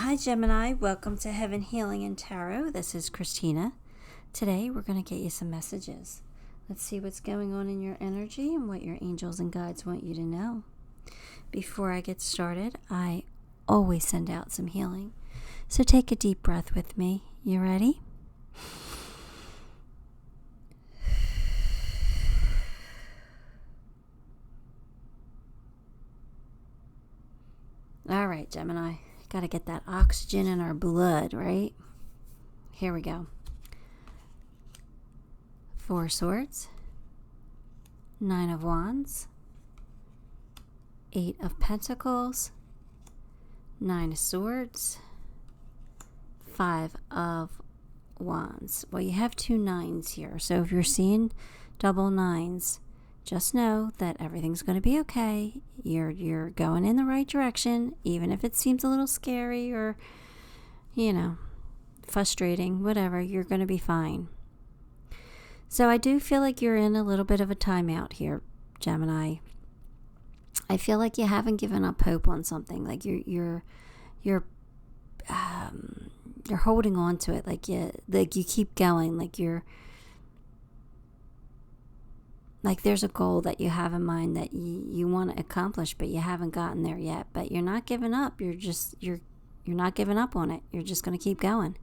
Hi Gemini, welcome to Heaven Healing and Tarot. This is Christina. Today we're going to get you some messages. Let's see what's going on in your energy and what your angels and guides want you to know. Before I get started, I always send out some healing. So take a deep breath with me. You ready? All right, Gemini. Got to get that oxygen in our blood, right? Here we go. 4 of Swords, 9 of Wands, 8 of Pentacles, 9 of Swords, 5 of Wands. Well, you have 2 9s here, so if you're seeing double 9s, just know that everything's going to be okay. You're going in the right direction, even if it seems a little scary or, frustrating, whatever, you're going to be fine. So I do feel like you're in a little bit of a timeout here, Gemini. I feel like you haven't given up hope on something. Like you're holding on to it. Like you keep going. Like there's a goal that you have in mind that you want to accomplish, but you haven't gotten there yet. But you're not giving up. You're not giving up on it. You're just going to keep going.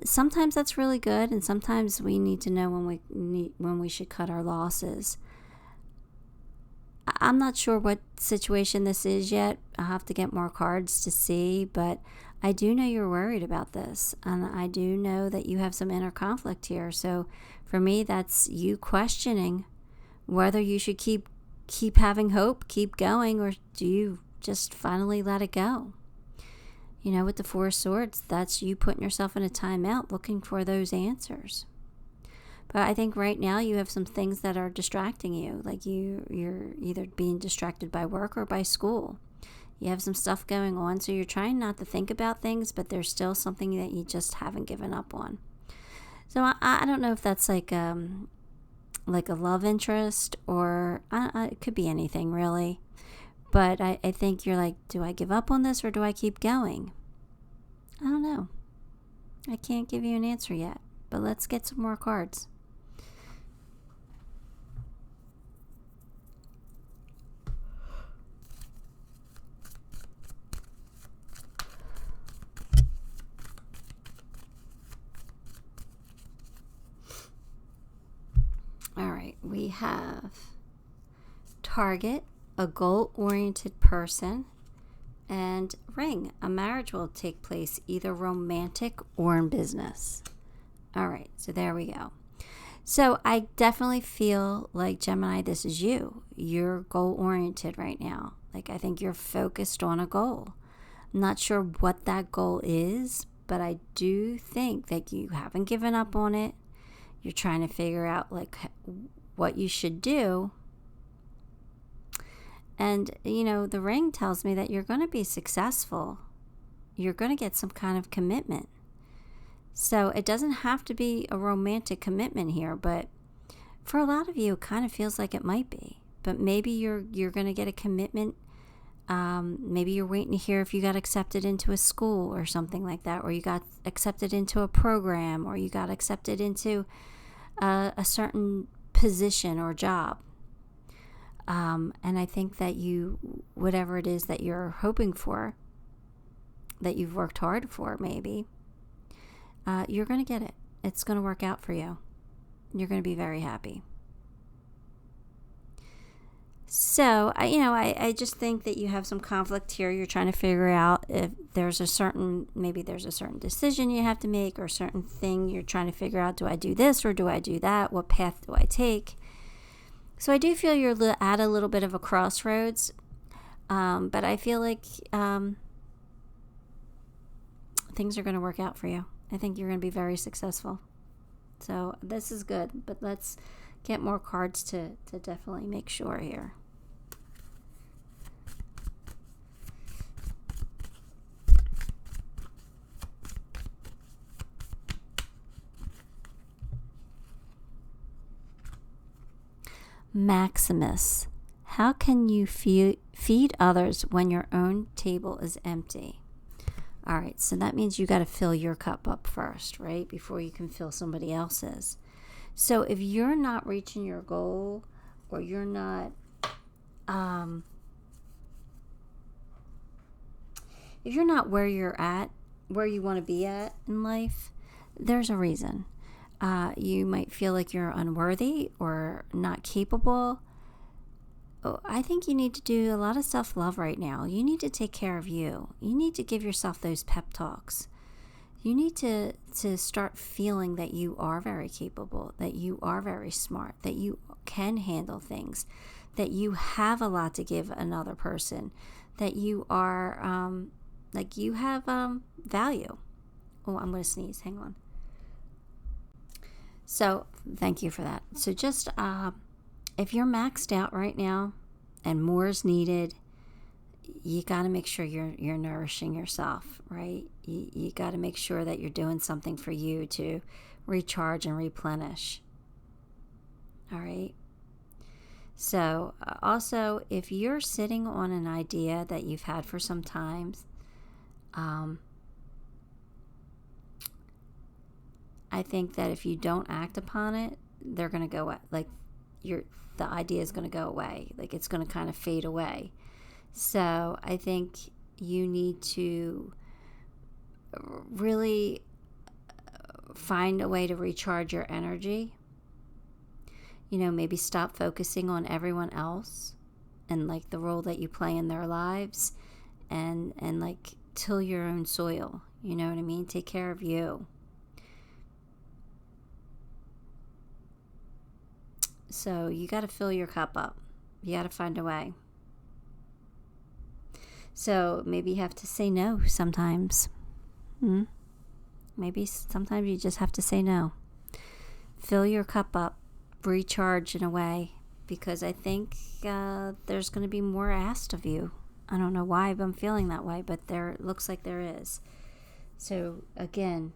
Sometimes that's really good, and sometimes we need to know when we should cut our losses. I'm not sure what situation this is yet. I'll have to get more cards to see, but I do know you're worried about this, and I do know that you have some inner conflict here. So for me, that's you questioning whether you should keep having hope, keep going, or do you just finally let it go? With the 4 of Swords, that's you putting yourself in a timeout looking for those answers. But I think right now you have some things that are distracting you. Like you're either being distracted by work or by school. You have some stuff going on, so you're trying not to think about things, but there's still something that you just haven't given up on. So I don't know if that's like a love interest or it could be anything really. But I think you're like, do I give up on this or do I keep going? I don't know. I can't give you an answer yet, but let's get some more cards. All right, we have Target, a goal-oriented person, and Ring, a marriage will take place either romantic or in business. All right, so there we go. So I definitely feel like, Gemini, this is you. You're goal-oriented right now. Like, I think you're focused on a goal. I'm not sure what that goal is, but I do think that you haven't given up on it. You're trying to figure out, like, what you should do. And, the ring tells me that you're going to be successful. You're going to get some kind of commitment. So it doesn't have to be a romantic commitment here, but for a lot of you, it kind of feels like it might be. But maybe you're going to get a commitment. Maybe you're waiting to hear if you got accepted into a school or something like that, or you got accepted into a program, or you got accepted into a certain position or job. And I think that whatever it is that you're hoping for, that you've worked hard for maybe, you're going to get it. It's going to work out for you. You're going to be very happy. So, I just think that you have some conflict here. You're trying to figure out if there's a certain decision you have to make or a certain thing you're trying to figure out. Do I do this or do I do that? What path do I take? So I do feel you're at a little bit of a crossroads, but I feel like things are going to work out for you. I think you're going to be very successful. So this is good, but let's get more cards to definitely make sure here. Maximus, how can you feed others when your own table is empty? All right, so that means you got to fill your cup up first, right? Before you can fill somebody else's. So if you're not reaching your goal, or you're not, if you're not where you're at, where you want to be at in life, there's a reason. You might feel like you're unworthy or not capable. I think you need to do a lot of self-love right now. You need to take care of you. You need to give yourself those pep talks. You need to start feeling that you are very capable, that you are very smart, that you can handle things, that you have a lot to give another person, that you are, you have value. Oh, I'm going to sneeze. Hang on. So, thank you for that. So just, if you're maxed out right now and more is needed, you got to make sure you're nourishing yourself, right? You got to make sure that you're doing something for you to recharge and replenish. All right? So, also, if you're sitting on an idea that you've had for some time, I think that if you don't act upon it, they're going to go, the idea is going to go away. Like, it's going to kind of fade away. So I think you need to really find a way to recharge your energy. Maybe stop focusing on everyone else and like the role that you play in their lives, and like till your own soil. You know what I mean? Take care of you. So you got to fill your cup up. You got to find a way. So maybe you have to say no sometimes. Maybe sometimes you just have to say no. Fill your cup up. Recharge in a way. Because I think there's going to be more asked of you. I don't know why I'm feeling that way, but it looks like there is. So again,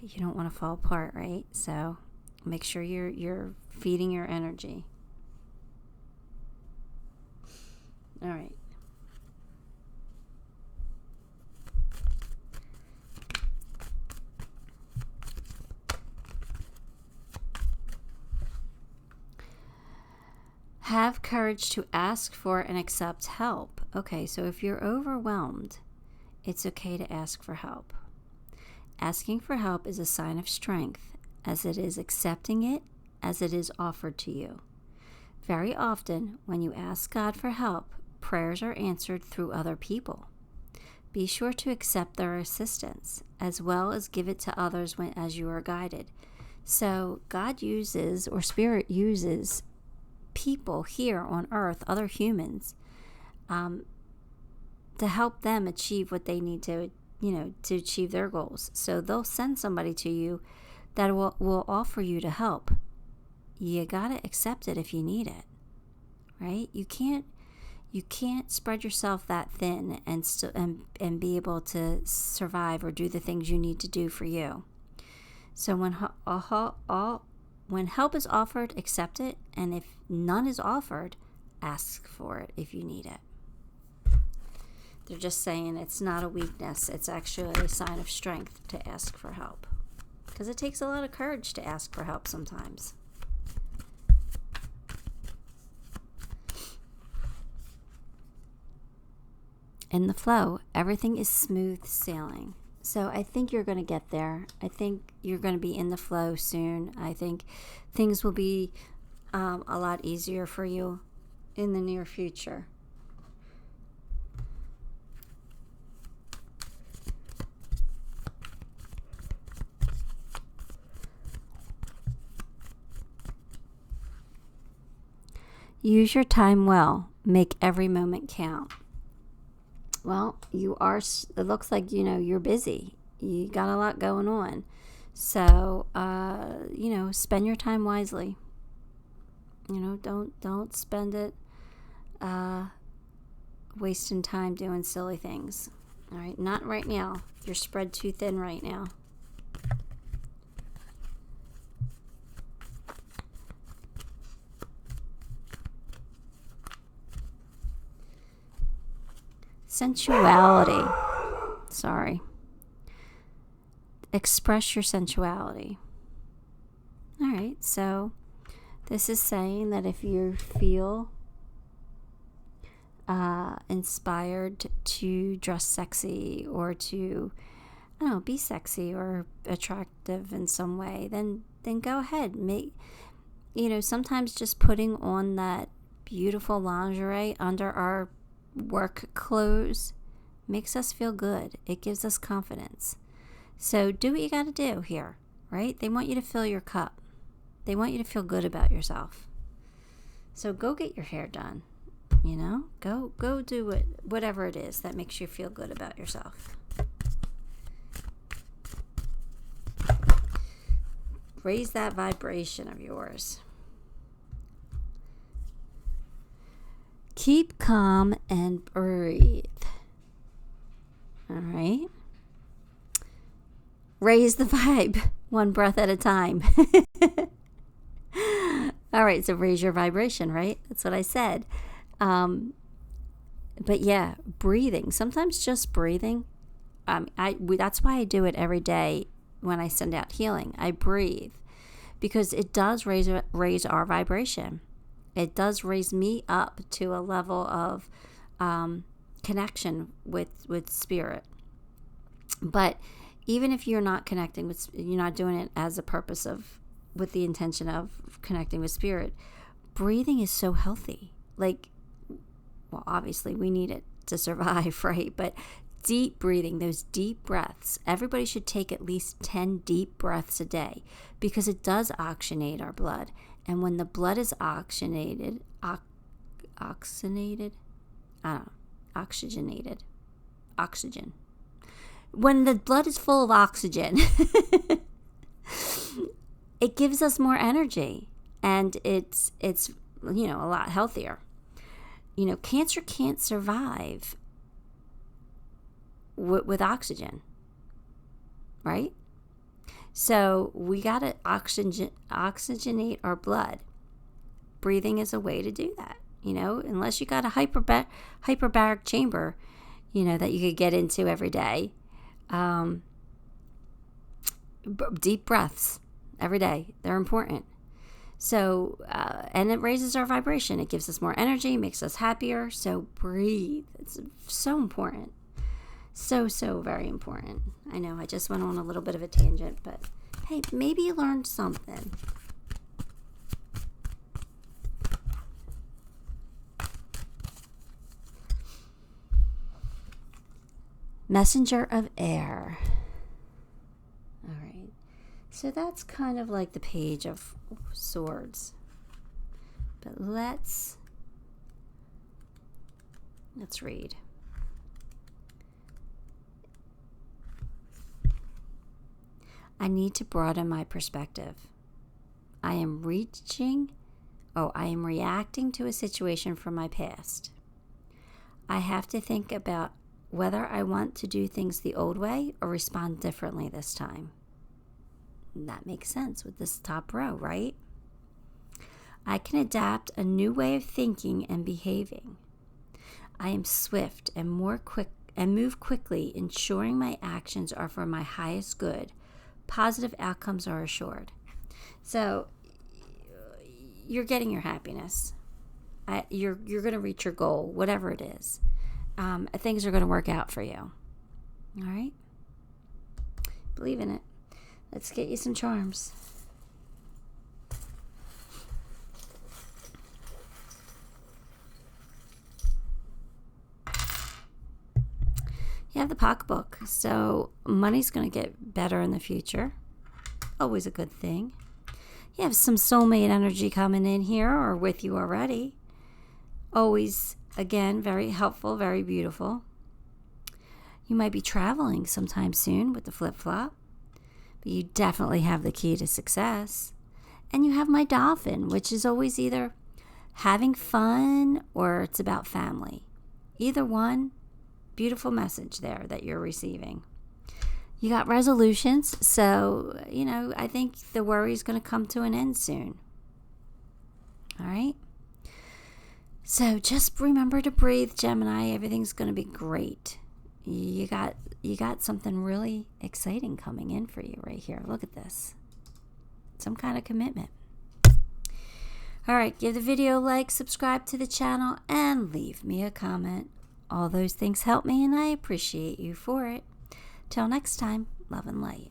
you don't want to fall apart, right? So make sure you're feeding your energy. All right. Have courage to ask for and accept help. Okay, so if you're overwhelmed, it's okay to ask for help. Asking for help is a sign of strength, as it is accepting it as it is offered to you. Very often, when you ask God for help, prayers are answered through other people. Be sure to accept their assistance, as well as give it to others as you are guided. So God uses, or Spirit uses, people here on earth, other humans, to help them achieve what they need to achieve their goals. So they'll send somebody to you that will offer you to help. You got to accept it if you need it, right? You can't spread yourself that thin and be able to survive or do the things you need to do for you. So when help is offered, accept it, and if none is offered, ask for it if you need it. They're just saying it's not a weakness. It's actually a sign of strength to ask for help. Because it takes a lot of courage to ask for help sometimes. In the flow, everything is smooth sailing. So I think you're going to get there. I think you're going to be in the flow soon. I think things will be a lot easier for you in the near future. Use your time well. Make every moment count. Well, it looks like, you're busy. You got a lot going on. So, spend your time wisely. Don't spend it wasting time doing silly things. All right, not right now. You're spread too thin right now. Sensuality. Sorry. Express your sensuality. All right, so this is saying that if you feel inspired to dress sexy or to, I don't know, be sexy or attractive in some way, then go ahead. Sometimes just putting on that beautiful lingerie under our work clothes makes us feel good. It gives us confidence. So do what you got to do here, right? They want you to fill your cup. They want you to feel good about yourself. So go get your hair done. Go do whatever it is that makes you feel good about yourself. Raise that vibration of yours. Keep calm and breathe. All right. Raise the vibe one breath at a time. All right, so raise your vibration, right? That's what I said. But yeah, breathing. Sometimes just breathing. That's why I do it every day when I send out healing. I breathe because it does raise our vibration. It does raise me up to a level of connection with spirit. But even if you're not connecting you're not doing it as a purpose with the intention of connecting with spirit, breathing is so healthy. Well, obviously we need it to survive, right? But deep breathing, those deep breaths, everybody should take at least 10 deep breaths a day because it does oxygenate our blood. And when the blood is oxygenated, oxygen. When the blood is full of oxygen, it gives us more energy, and it's a lot healthier. Cancer can't survive with oxygen, right? So we got to oxygenate our blood. Breathing is a way to do that, unless you got a hyperbaric chamber, that you could get into every day. Deep breaths every day. They're important. So, and it raises our vibration. It gives us more energy, makes us happier. So breathe. It's so important. So very important. I know I just went on a little bit of a tangent, but hey, maybe you learned something. Messenger of air. All right. So that's kind of like the Page of Swords. But let's read. I need to broaden my perspective. I am reacting I am reacting to a situation from my past. I have to think about whether I want to do things the old way or respond differently this time. That makes sense with this top row, right? I can adapt a new way of thinking and behaving. I am swift and move quickly, ensuring my actions are for my highest good. Positive outcomes are assured. So you're getting your happiness. You're going to reach your goal, whatever it is. Things are going to work out for you. All right? Believe in it. Let's get you some charms. You have the pocketbook, so money's going to get better in the future. Always a good thing. You have some soulmate energy coming in here or with you already. Always, again, very helpful, very beautiful. You might be traveling sometime soon with the flip-flop, but you definitely have the key to success. And you have my dolphin, which is always either having fun or it's about family. Either one. Beautiful message there that you're receiving. You got resolutions, so, I think the worry is going to come to an end soon. All right? So just remember to breathe, Gemini. Everything's going to be great. You got something really exciting coming in for you right here. Look at this. Some kind of commitment. All right, give the video a like, subscribe to the channel, and leave me a comment. All those things help me, and I appreciate you for it. Till next time, love and light.